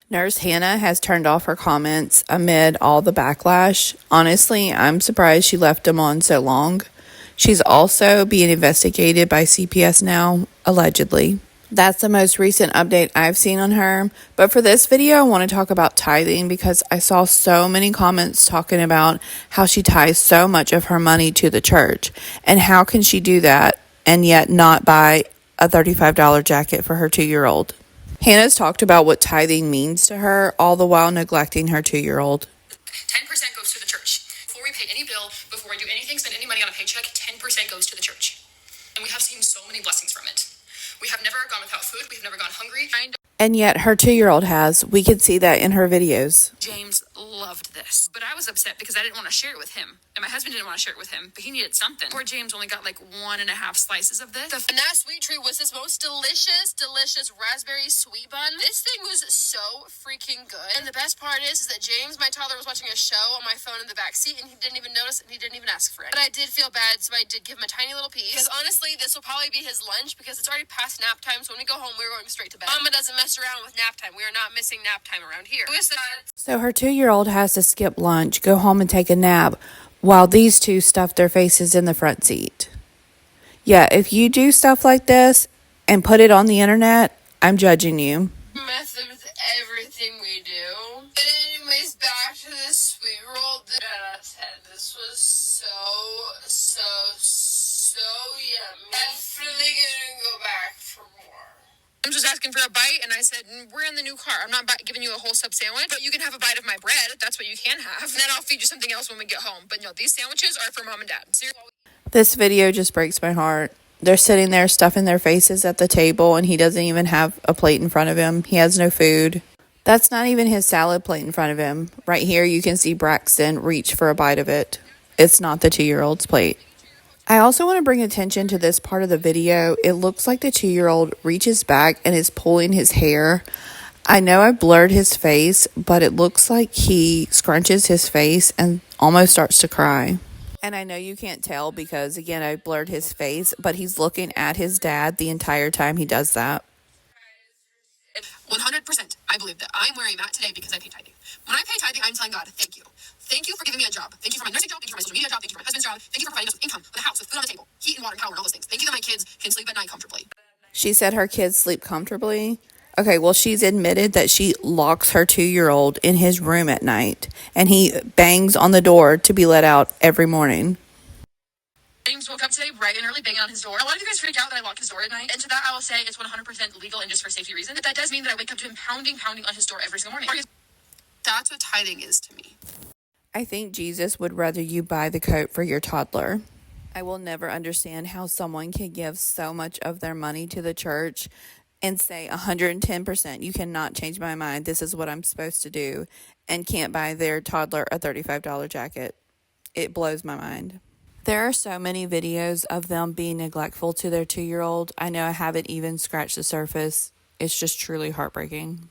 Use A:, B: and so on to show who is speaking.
A: Nurse Hannah has turned off her comments amid all the backlash. Honestly, I'm surprised she left them on so long. She's also being investigated by CPS now, allegedly. That's the most recent update I've seen on her. But for this video, I want to talk about tithing because I saw so many comments talking about how she ties so much of her money to the church. And how can she do that and yet not buy a $35 jacket for her 2-year-old? Hannah's talked about what tithing means to her, all the while neglecting her 2-year-old.
B: 10% goes to the church. Before we pay any bill, before we do anything, spend any money on a paycheck, 10% goes to the church. And we have seen so many blessings from it. We have never gone without food. We've never gone hungry.
A: And yet her 2-year-old has. We can see that in her videos.
B: James loved this, but I was upset because I didn't want to share it with him. And my husband didn't want to share it with him, but he needed something. Poor James only got like 1.5 slices of this. And that sweet treat was this most delicious raspberry sweet bun. This thing was so freaking good. And the best part is that James, my toddler, was watching a show on my phone in the back seat, and he didn't even notice, and he didn't even ask for it. But I did feel bad, so I did give him a tiny little piece. Because honestly, this will probably be his lunch because it's already past nap time. So when we go home, we're going straight to bed. Mama doesn't mess around with nap time. We are not missing nap time around here.
A: So her 2-year-old has to skip lunch, go home and take a nap, while these two stuff their faces in the front seat. Yeah, if you do stuff like this and put it on the internet, I'm judging you.
B: Method with everything we do. But anyways, back to this sweet roll that I said. This was so yummy. Definitely gonna go back for more. I'm just asking for a bite, and I said, we're in the new car. I'm not giving you a whole sub sandwich, but you can have a bite of my bread. That's what you can have. And then I'll feed you something else when we get home. But no, these sandwiches are for mom and dad. Seriously.
A: This video just breaks my heart. They're sitting there stuffing their faces at the table, and he doesn't even have a plate in front of him. He has no food. That's not even his salad plate in front of him. Right here, you can see Braxton reach for a bite of it. It's not the 2-year-old's plate. I also want to bring attention to this part of the video. It looks like the 2-year-old reaches back and is pulling his hair. I know I blurred his face, but it looks like he scrunches his face and almost starts to cry. And I know you can't tell because, again, I blurred his face, but he's looking at his dad the entire time he does that.
B: 100%. I believe that I'm where I'm at today because I pay tithing. When I pay tithing, I'm telling God, thank you. Thank you for giving me a job. Thank you for my nursing job. Thank you for my social media job. Thank you for my husband's job. Thank you for providing us with income, with a house, with food on the table, heat and water and power and all those things. Thank you that my kids can sleep at night comfortably.
A: She said her kids sleep comfortably. Okay, well, she's admitted that she locks her 2-year-old in his room at night, and he bangs on the door to be let out every morning.
B: James woke up today bright and early banging on his door. A lot of you guys freak out that I lock his door at night. And to that, I will say it's 100% legal and just for safety reasons. But that does mean that I wake up to him pounding on his door every single morning. That's what tithing is to me.
A: I think Jesus would rather you buy the coat for your toddler. I will never understand how someone can give so much of their money to the church and say 110%, you cannot change my mind, this is what I'm supposed to do, and can't buy their toddler a $35 jacket. It blows my mind. There are so many videos of them being neglectful to their 2-year-old. I know I haven't even scratched the surface. It's just truly heartbreaking.